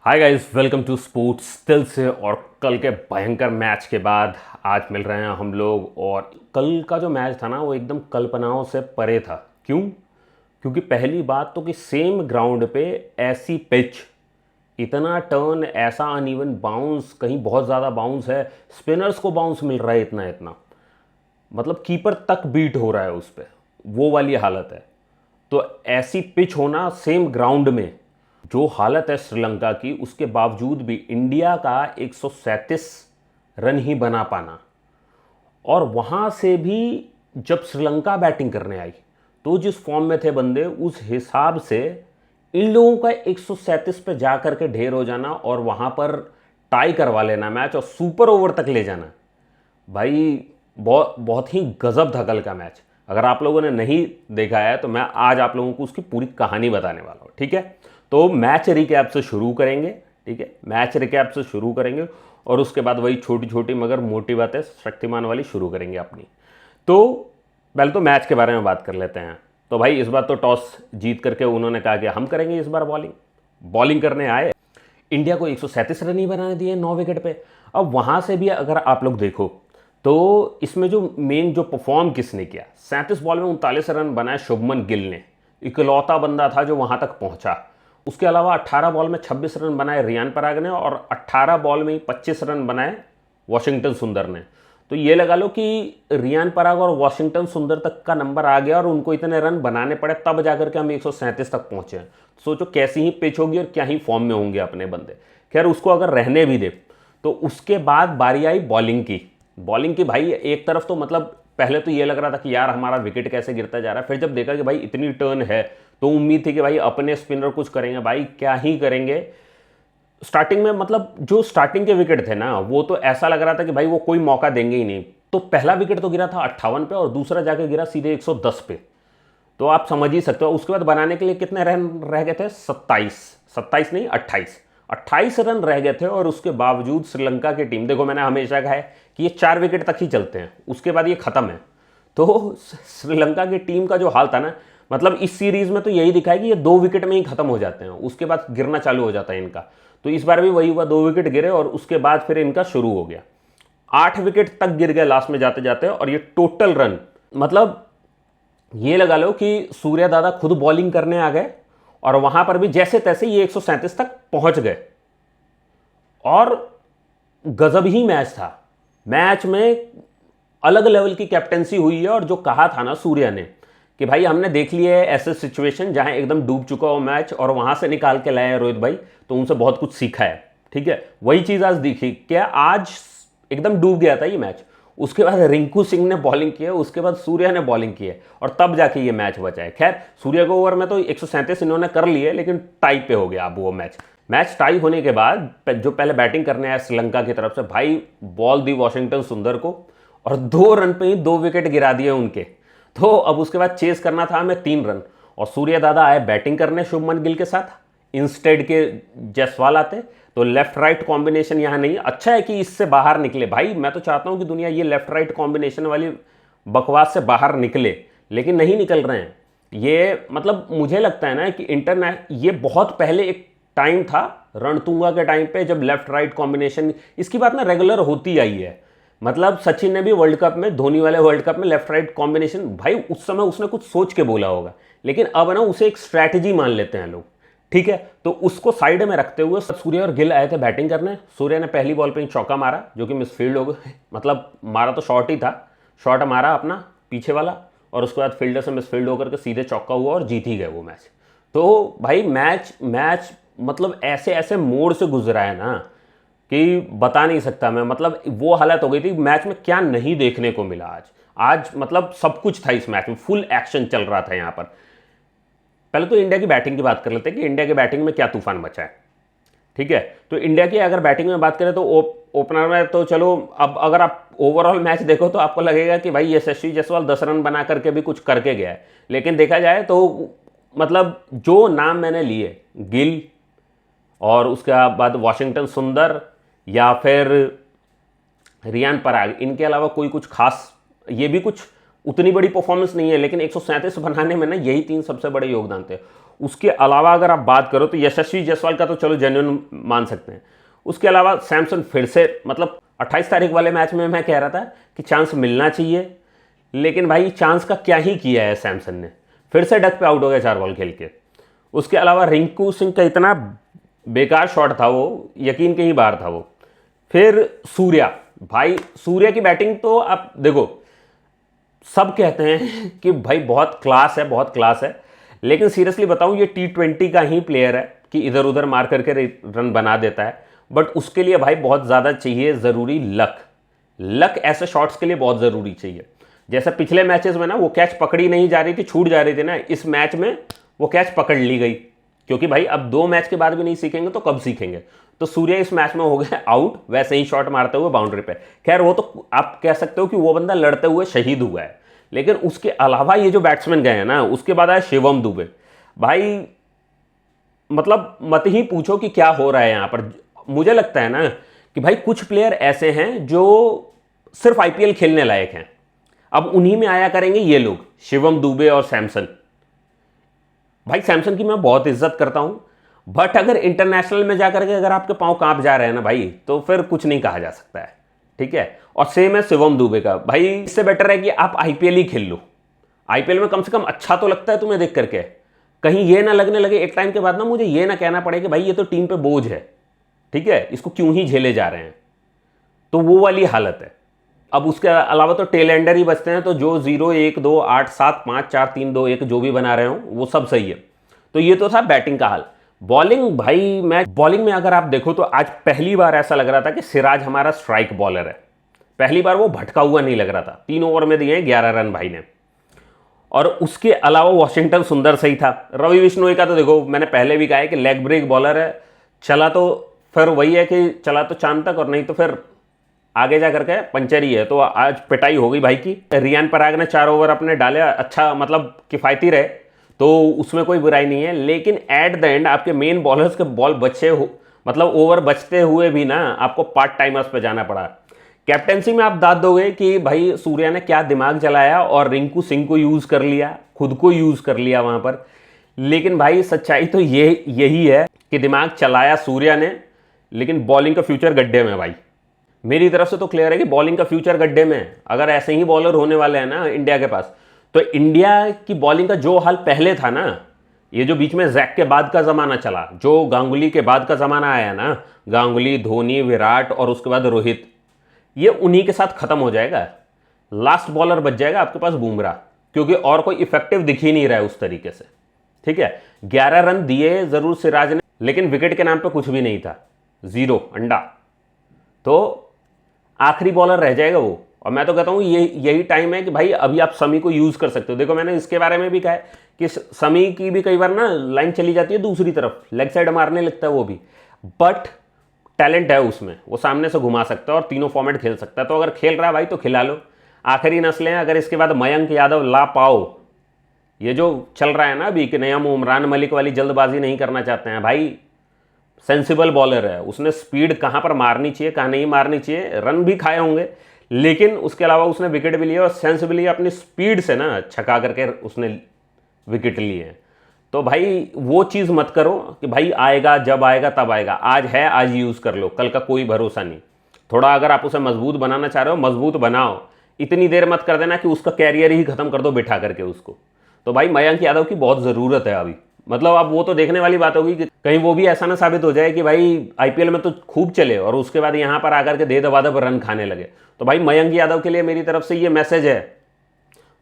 Hi guys, welcome to sports still से। और कल के भयंकर मैच के बाद आज मिल रहे हैं हम लोग। और कल का जो मैच था ना, वो एकदम कल्पनाओं से परे था। क्यों? क्योंकि पहली बात तो कि सेम ग्राउंड पे ऐसी पिच, इतना टर्न, ऐसा अनइवन बाउंस, कहीं बहुत ज़्यादा बाउंस है, स्पिनर्स को बाउंस मिल रहा है इतना इतना, मतलब कीपर तक बीट हो रहा है उस पर, वो वाली हालत है। तो ऐसी पिच होना सेम ग्राउंड में, जो हालत है श्रीलंका की, उसके बावजूद भी इंडिया का 137 रन ही बना पाना। और वहाँ से भी जब श्रीलंका बैटिंग करने आई तो जिस फॉर्म में थे बंदे, उस हिसाब से इन लोगों का 137 पे जा करके ढेर हो जाना और वहाँ पर टाई करवा लेना मैच और सुपर ओवर तक ले जाना, भाई बहुत बहुत ही गजब था कल का मैच। अगर आप लोगों ने नहीं देखा है तो मैं आज आप लोगों को उसकी पूरी कहानी बताने वाला हूँ, ठीक है। तो मैच रिकैप से शुरू करेंगे, ठीक है, मैच रिकैप से शुरू करेंगे और उसके बाद वही छोटी छोटी मगर मोटी बातें शक्तिमान वाली शुरू करेंगे अपनी। तो पहले तो मैच के बारे में बात कर लेते हैं। तो भाई इस बार तो टॉस जीत करके उन्होंने कहा कि हम करेंगे इस बार बॉलिंग। बॉलिंग करने आए, इंडिया को 137 रन ही बनाने दिए 9 विकेट पे। अब वहाँ से भी अगर आप लोग देखो तो इसमें जो मेन जो परफॉर्म किसने किया, 37 बॉल में 39 रन बनाए शुभमन गिल ने, इकलौता बंदा था जो वहाँ तक पहुँचा। उसके अलावा 18 बॉल में 26 रन बनाए रियान पराग ने और 18 बॉल में ही 25 रन बनाए वॉशिंगटन सुंदर ने। तो ये लगा लो कि रियान पराग और वॉशिंगटन सुंदर तक का नंबर आ गया और उनको इतने रन बनाने पड़े, तब जाकर के हम 137 तक पहुंचे हैं। सोचो कैसी ही पिच होगी और क्या ही फॉर्म में होंगे अपने बंदे। खैर उसको अगर रहने भी दे, तो उसके बाद बारी आई बॉलिंग की। बॉलिंग की भाई एक तरफ तो मतलब पहले तो ये लग रहा था कि यार हमारा विकेट कैसे गिरता जा रहा है, फिर जब देखा कि भाई इतनी टर्न है तो उम्मीद थी कि भाई अपने स्पिनर कुछ करेंगे। भाई क्या ही करेंगे। स्टार्टिंग में मतलब जो स्टार्टिंग के विकेट थे ना, वो तो ऐसा लग रहा था कि भाई वो कोई मौका देंगे ही नहीं। तो पहला विकेट तो गिरा था 58 पे और दूसरा जाके गिरा सीधे 110 पे। तो आप समझ ही सकते हो उसके बाद बनाने के लिए कितने रन रह गए थे, 27 नहीं 28 रन रह गए थे। और उसके बावजूद श्रीलंका की टीम, देखो मैंने हमेशा कहा है कि ये 4 विकेट तक ही चलते हैं, उसके बाद ये खत्म है। तो श्रीलंका की टीम का जो हाल था ना, मतलब इस सीरीज में तो यही दिखा है कि ये 2 विकेट में ही खत्म हो जाते हैं, उसके बाद गिरना चालू हो जाता है इनका। तो इस बार भी वही हुआ, 2 विकेट गिरे और उसके बाद फिर इनका शुरू हो गया। 8 विकेट तक गिर गए लास्ट में जाते जाते। और ये टोटल रन, मतलब ये लगा लो कि सूर्या दादा खुद बॉलिंग करने आ गए और वहां पर भी जैसे तैसे ये 137 तक पहुंच गए। और गजब ही मैच था। मैच में अलग लेवल की कैप्टेंसी हुई है। और जो कहा था ना सूर्या ने कि भाई हमने देख लिया है ऐसे सिचुएशन जहां एकदम डूब चुका हो मैच और वहां से निकाल के लाए हैं रोहित भाई, तो उनसे बहुत कुछ सीखा है, ठीक है। वही चीज आज दिखी। क्या आज एकदम डूब गया था ये मैच, उसके बाद रिंकू सिंह ने बॉलिंग की है, उसके बाद सूर्या ने बॉलिंग की है और तब जाके ये मैच बचा है। खैर सूर्या के ओवर में तो 137 इन्होंने कर लिए, लेकिन टाई पे हो गया अब वो मैच टाई होने के बाद जो पहले बैटिंग करने आया श्रीलंका की तरफ से, भाई बॉल दी वॉशिंगटन सुंदर को और 2 रन पे ही 2 विकेट गिरा दिए उनके। तो अब उसके बाद चेस करना था हमें 3 रन और सूर्य दादा आए बैटिंग करने शुभमन गिल के साथ, इंस्टेड के जायसवाल आते। तो लेफ्ट राइट कॉम्बिनेशन यहाँ नहीं, अच्छा है कि इससे बाहर निकले। भाई मैं तो चाहता हूं कि दुनिया ये लेफ्ट राइट कॉम्बिनेशन वाली बकवास से बाहर निकले, लेकिन नहीं निकल रहे हैं ये। मतलब मुझे लगता है ना कि ये बहुत पहले एक टाइम था रणतुंगा के टाइम पे, जब लेफ्ट राइट कॉम्बिनेशन, इसकी बात ना रेगुलर होती आई है। मतलब सचिन ने भी वर्ल्ड कप में, धोनी वाले वर्ल्ड कप में लेफ्ट राइट कॉम्बिनेशन, भाई उस समय उसने कुछ सोच के बोला होगा, लेकिन अब ना उसे एक स्ट्रैटेजी मान लेते हैं लोग, ठीक है। तो उसको साइड में रखते हुए सूर्य और गिल आए थे बैटिंग करने। सूर्य ने पहली बॉल पे ही चौका मारा जो कि मिसफील्ड हो गया, मतलब मारा तो शॉट ही था, शॉट मारा अपना पीछे वाला और उसके बाद फील्डर से मिसफील्ड होकर के सीधे चौका हुआ और जीत ही गए वो मैच। तो भाई मैच मतलब ऐसे ऐसे मोड़ से गुजरा है ना कि बता नहीं सकता मैं। मतलब वो हालत हो गई थी मैच में, क्या नहीं देखने को मिला आज मतलब सब कुछ था इस मैच में, फुल एक्शन चल रहा था यहाँ पर। पहले तो इंडिया की बैटिंग की बात कर लेते हैं कि इंडिया की बैटिंग में क्या तूफान मचा है, ठीक है। तो इंडिया की अगर बैटिंग में बात करें तो ओपनर में तो चलो, अब अगर आप ओवरऑल मैच देखो तो आपको लगेगा कि भाई यशस्वी जायसवाल 10 रन बना करके भी कुछ करके गया है, लेकिन देखा जाए तो मतलब जो नाम मैंने लिए, गिल और उसके बाद वॉशिंगटन सुंदर या फिर रियान पराग, इनके अलावा कोई कुछ खास, ये भी कुछ उतनी बड़ी परफॉर्मेंस नहीं है, लेकिन 137 बनाने में ना यही 3 सबसे बड़े योगदान थे। उसके अलावा अगर आप बात करो तो यशस्वी जायसवाल का तो चलो जेन्युइन मान सकते हैं। उसके अलावा सैमसन फिर से, मतलब 28 तारीख वाले मैच में मैं कह रहा था कि चांस मिलना चाहिए, लेकिन भाई चांस का क्या ही किया है सैमसन ने, फिर से डक पे आउट हो गया 4 बॉल खेल के। उसके अलावा रिंकू सिंह का इतना बेकार शॉट था वो, यकीन के ही बाहर था वो। फिर सूर्या, भाई सूर्या की बैटिंग तो आप देखो, सब कहते हैं कि भाई बहुत क्लास है, बहुत क्लास है, लेकिन सीरियसली बताऊं ये T20 का ही प्लेयर है कि इधर उधर मार करके रन बना देता है, बट उसके लिए भाई बहुत ज़्यादा चाहिए ज़रूरी लक। लक ऐसे शॉट्स के लिए बहुत ज़रूरी चाहिए। जैसे पिछले मैचेस में ना वो कैच पकड़ी नहीं जा रही थी, छूट जा रही थी ना, इस मैच में वो कैच पकड़ ली गई, क्योंकि भाई अब 2 मैच के बाद भी नहीं सीखेंगे तो कब सीखेंगे। तो सूर्य इस मैच में हो गए आउट, वैसे ही शॉट मारते हुए बाउंड्री पे। खैर वो तो आप कह सकते हो कि वो बंदा लड़ते हुए शहीद हुआ है, लेकिन उसके अलावा ये जो बैट्समैन गए हैं ना, उसके बाद आया शिवम दुबे। भाई मतलब मत ही पूछो कि क्या हो रहा है यहाँ पर। मुझे लगता है ना कि भाई कुछ प्लेयर ऐसे हैं जो सिर्फ आईपीएल खेलने लायक हैं, अब उन्हीं में आया करेंगे ये लोग, शिवम दुबे और सैमसन। भाई सैमसन की मैं बहुत इज्जत करता हूं, बट अगर इंटरनेशनल में जाकर के अगर आपके पांव कांप जा रहे हैं ना भाई, तो फिर कुछ नहीं कहा जा सकता है, ठीक है। और सेम है शिवम दुबे का। भाई इससे बेटर है कि आप आईपीएल ही खेल लो, आईपीएल में कम से कम अच्छा तो लगता है तुम्हें देख करके, कहीं ये ना लगने लगे एक टाइम के बाद ना, मुझे ये ना कहना पड़े कि भाई ये तो टीम पे बोझ है, ठीक है, इसको क्यों ही झेले जा रहे हैं, तो वो वाली हालत है। अब उसके अलावा तो टेल एंडर ही बचते हैं, तो जो 0 1 2 8 7 5 4 3 2 1 जो भी बना रहे हो वो सब सही है। तो ये तो था बैटिंग का हाल। बॉलिंग, भाई मैं बॉलिंग में अगर आप देखो तो आज पहली बार ऐसा लग रहा था कि सिराज हमारा स्ट्राइक बॉलर है। पहली बार वो भटका हुआ नहीं लग रहा था। 3 ओवर में दिए 11 रन भाई ने। और उसके अलावा वॉशिंगटन सुंदर सही था। रवि बिश्नोई का तो देखो मैंने पहले भी कहा है कि लेग ब्रेक बॉलर है, चला तो फिर वही है कि चला तो चांद तक, और नहीं तो फिर आगे जा करके पंचर ही है। तो आज पिटाई हो गई भाई की। रियान पराग ने 4 ओवर अपने डाले, अच्छा मतलब किफ़ायती रहे, तो उसमें कोई बुराई नहीं है, लेकिन एट द एंड आपके मेन बॉलर्स के बॉल बचे हो, मतलब ओवर बचते हुए भी ना आपको पार्ट टाइमर्स पे जाना पड़ा। कैप्टेंसी में आप दाद दोगे कि भाई सूर्या ने क्या दिमाग चलाया और रिंकू सिंह को यूज़ कर लिया, खुद को यूज़ कर लिया वहाँ पर। लेकिन भाई सच्चाई तो यही है कि दिमाग चलाया सूर्या ने, लेकिन बॉलिंग का फ्यूचर गड्ढे में। भाई मेरी तरफ से तो क्लियर है कि बॉलिंग का फ्यूचर गड्ढे में। अगर ऐसे ही बॉलर होने वाले हैं ना इंडिया के पास, तो इंडिया की बॉलिंग का जो हाल पहले था ना, ये जो बीच में जैक के बाद का ज़माना चला, जो गांगुली के बाद का ज़माना आया ना, गांगुली, धोनी, विराट और उसके बाद रोहित, ये उन्हीं के साथ ख़त्म हो जाएगा। लास्ट बॉलर बच जाएगा आपके पास बुमराह, क्योंकि और कोई इफेक्टिव दिख ही नहीं रहा है उस तरीके से, ठीक है। 11 रन दिए ज़रूर सिराज ने, लेकिन विकेट के नाम पे कुछ भी नहीं था, 0 अंडा। तो आखिरी बॉलर रह जाएगा वो। और मैं तो कहता हूँ यही टाइम है कि भाई अभी आप समी को यूज़ कर सकते हो। देखो मैंने इसके बारे में भी कहा है कि समी की भी कई बार ना लाइन चली जाती है दूसरी तरफ, लेग साइड मारने लगता है वो भी, बट टैलेंट है उसमें, वो सामने से घुमा सकता है और तीनों फॉर्मेट खेल सकता है। तो अगर खेल रहा है भाई तो खिला लो। आखिरी नस्लें अगर इसके बाद मयंक यादव ला पाओ, ये जो चल रहा है ना अभी कि नया उमरान मलिक वाली जल्दबाजी नहीं करना चाहते हैं, भाई सेंसिबल बॉलर है, उसने स्पीड कहाँ पर मारनी चाहिए कहाँ नहीं मारनी चाहिए, रन भी खाए होंगे, लेकिन उसके अलावा उसने विकेट भी लिया और सेंसिबली अपनी स्पीड से ना छका करके उसने विकेट लिए हैं। तो भाई वो चीज़ मत करो कि भाई आएगा जब आएगा तब आएगा, आज है आज यूज़ कर लो, कल का कोई भरोसा नहीं। थोड़ा अगर आप उसे मजबूत बनाना चाह रहे हो मजबूत बनाओ, इतनी देर मत कर देना कि उसका कैरियर ही खत्म कर दो बिठा करके उसको। तो भाई मयंक यादव की बहुत ज़रूरत है अभी, मतलब अब वो तो देखने वाली बात होगी कि कहीं वो भी ऐसा ना साबित हो जाए कि भाई आईपीएल में तो खूब चले और उसके बाद यहाँ पर आकर के दे दबा पर रन खाने लगे। तो भाई मयंक यादव के लिए मेरी तरफ से ये मैसेज है,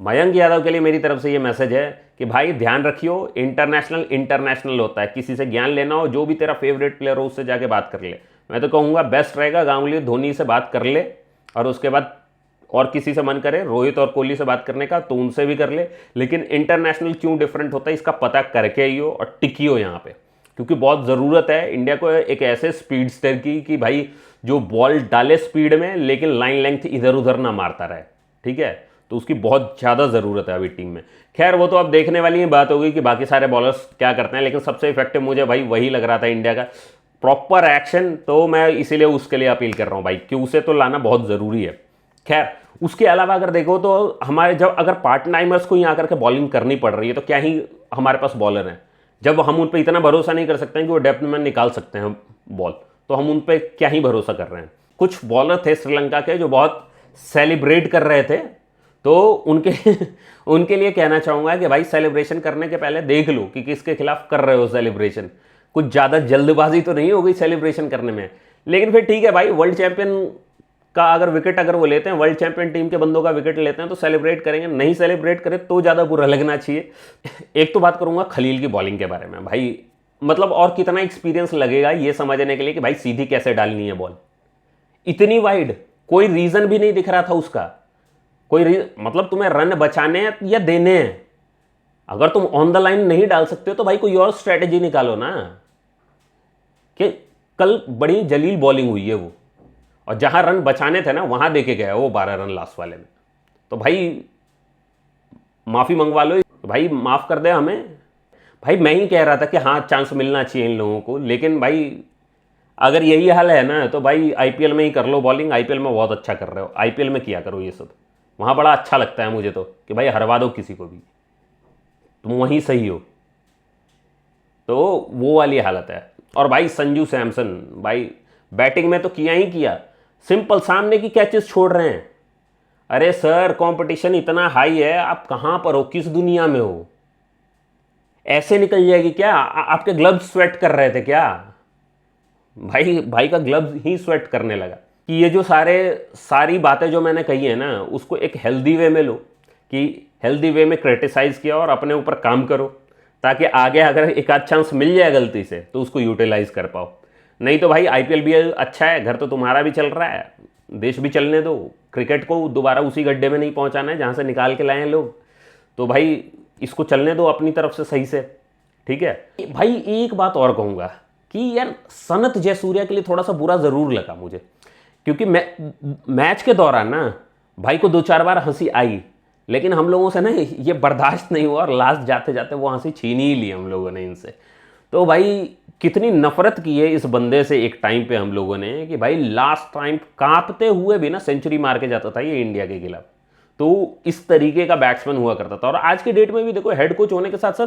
मयंक यादव के लिए मेरी तरफ से ये मैसेज है कि भाई ध्यान रखियो, इंटरनेशनल होता है, किसी से ज्ञान लेना हो, जो भी तेरा फेवरेट प्लेयर हो उससे जाके बात कर ले। मैं तो कहूँगा बेस्ट रहेगा गांगुली धोनी से बात कर ले, और उसके बाद और किसी से मन करे रोहित और कोहली से बात करने का तो उनसे भी कर ले, लेकिन इंटरनेशनल क्यों डिफरेंट होता है इसका पता करके ही हो और टिकी हो यहाँ पे, क्योंकि बहुत ज़रूरत है इंडिया को एक ऐसे स्पीडस्टर की कि भाई जो बॉल डाले स्पीड में लेकिन लाइन लेंथ इधर उधर ना मारता रहे, ठीक है। तो उसकी बहुत ज़्यादा ज़रूरत है अभी टीम में। खैर वो तो अब देखने वाली ही बात होगी कि बाकी सारे बॉलर्स क्या करते हैं, लेकिन सबसे इफेक्टिव मुझे भाई वही लग रहा था इंडिया का प्रॉपर एक्शन, तो मैं इसीलिए उसके लिए अपील कर रहा हूँ भाई कि उसे तो लाना बहुत ज़रूरी है। खैर उसके अलावा अगर देखो तो हमारे जब अगर पार्ट टाइमर्स को ही आकर के बॉलिंग करनी पड़ रही है तो क्या ही हमारे पास बॉलर हैं। जब हम उन पर इतना भरोसा नहीं कर सकते हैं कि वो डेप्थ में निकाल सकते हैं बॉल, तो हम उन पर क्या ही भरोसा कर रहे हैं। कुछ बॉलर थे श्रीलंका के जो बहुत सेलिब्रेट कर रहे थे, तो उनके उनके लिए कहना चाहूँगा कि भाई सेलिब्रेशन करने के पहले देख लो कि किसके खिलाफ कर रहे हो सेलिब्रेशन। कुछ ज़्यादा जल्दबाजी तो नहीं हो गई सेलिब्रेशन करने में। लेकिन फिर ठीक है भाई, वर्ल्ड चैंपियन का अगर विकेट अगर वो लेते हैं, वर्ल्ड चैंपियन टीम के बंदों का विकेट लेते हैं तो सेलिब्रेट करेंगे, नहीं सेलिब्रेट करें तो ज़्यादा बुरा लगना चाहिए। एक तो बात करूंगा खलील की बॉलिंग के बारे में भाई, मतलब और कितना एक्सपीरियंस लगेगा ये समझने के लिए कि भाई सीधी कैसे डालनी है बॉल इतनी वाइड। कोई रीज़न भी नहीं दिख रहा था उसका, मतलब तुम्हें रन बचाने हैं या देने हैं। अगर तुम ऑन द लाइन नहीं डाल सकते हो तो भाई कोई और स्ट्रेटेजी निकालो ना। कि कल बड़ी जलील बॉलिंग हुई है वो, और जहां रन बचाने थे ना वहां देके गया वो 12 रन लास्ट वाले में। तो भाई माफ़ी मंगवा लो, भाई माफ़ कर दे हमें। भाई मैं ही कह रहा था कि हाँ चांस मिलना चाहिए इन लोगों को, लेकिन भाई अगर यही हाल है ना तो भाई आईपीएल में ही कर लो बॉलिंग। आईपीएल में बहुत अच्छा कर रहे हो, आईपीएल में किया करो ये सब, वहाँ बड़ा अच्छा लगता है मुझे तो कि भाई हरवा दो किसी को भी, तुम वहीं सही हो। तो वो वाली हालत है। और भाई संजू सैमसन भाई बैटिंग में तो किया ही किया, सिंपल सामने की कैचेस छोड़ रहे हैं। अरे सर कंपटीशन इतना हाई है, आप कहाँ पर हो, किस दुनिया में हो? ऐसे निकल जाएगी क्या? आपके ग्लव्स स्वेट कर रहे थे क्या? भाई का ग्लव्स ही स्वेट करने लगा। कि ये जो सारी बातें जो मैंने कही है ना, उसको एक हेल्दी वे में लो, कि हेल्दी वे में क्रिटिसाइज़ किया और अपने ऊपर काम करो, ताकि आगे अगर एक आध चांस मिल जाए गलती से तो उसको यूटिलाइज कर पाओ। नहीं तो भाई आईपीएल भी अच्छा है, घर तो तुम्हारा भी चल रहा है, देश भी चलने दो। क्रिकेट को दोबारा उसी गड्ढे में नहीं पहुंचाना है जहाँ से निकाल के लाए हैं लोग। तो भाई इसको चलने दो अपनी तरफ से सही से, ठीक है। भाई एक बात और कहूँगा कि यार सनत जयसूर्या के लिए थोड़ा सा बुरा ज़रूर लगा मुझे, क्योंकि मैच के दौरान ना भाई को 2-4 बार हंसी आई, लेकिन हम लोगों से ना ये बर्दाश्त नहीं हुआ और लास्ट जाते जाते वो हंसी छीन ही ली हम लोगों ने इनसे। तो भाई कितनी नफरत की है इस बंदे से एक टाइम पे हम लोगों ने, कि भाई लास्ट टाइम कांपते हुए भी ना सेंचुरी मार के जाता था ये इंडिया के खिलाफ। तो इस तरीके का बैट्समैन हुआ करता था। और आज के डेट में भी देखो हेड कोच होने के साथ साथ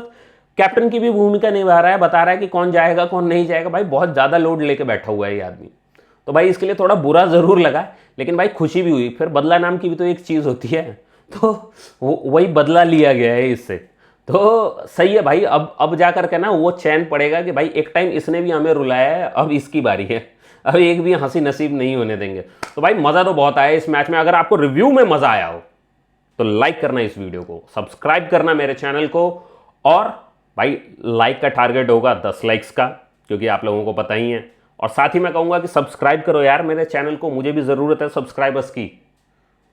कैप्टन की भी भूमिका निभा रहा है, बता रहा है कि कौन जाएगा कौन नहीं जाएगा। भाई बहुत ज़्यादा लोड लेके बैठा हुआ है ये आदमी। तो भाई इसके लिए थोड़ा बुरा ज़रूर लगा, लेकिन भाई खुशी भी हुई। फिर बदला नाम की भी तो एक चीज़ होती है, तो वही बदला लिया गया है इससे। तो सही है भाई, अब जा कर के ना वो चैन पड़ेगा कि भाई एक टाइम इसने भी हमें रुलाया है, अब इसकी बारी है, अब एक भी हंसी नसीब नहीं होने देंगे। तो भाई मज़ा तो बहुत आया इस मैच में। अगर आपको रिव्यू में मज़ा आया हो तो लाइक करना इस वीडियो को, सब्सक्राइब करना मेरे चैनल को, और भाई लाइक का टारगेट होगा 10 लाइक्स का, क्योंकि आप लोगों को पता ही है। और साथ ही मैं कहूँगा कि सब्सक्राइब करो यार मेरे चैनल को, मुझे भी ज़रूरत है सब्सक्राइबर्स की।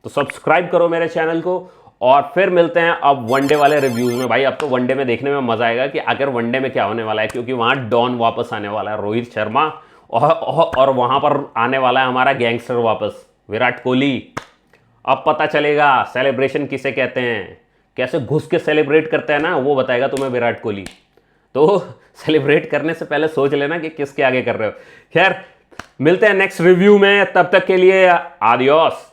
तो सब्सक्राइब करो मेरे चैनल को, और फिर मिलते हैं अब वनडे वाले रिव्यूज़ में। भाई अब तो वनडे में देखने में मज़ा आएगा कि आखिर वनडे में क्या होने वाला है, क्योंकि वहाँ डॉन वापस आने वाला है, रोहित शर्मा, और वहाँ पर आने वाला है हमारा गैंगस्टर वापस, विराट कोहली। अब पता चलेगा सेलिब्रेशन किसे कहते हैं, कैसे घुस के सेलिब्रेट करते हैं ना, वो बताएगा तुम्हें विराट कोहली। तो सेलिब्रेट करने से पहले सोच लेना कि किसके आगे कर रहे हो। खैर मिलते हैं नेक्स्ट रिव्यू में, तब तक के लिए आदियोस।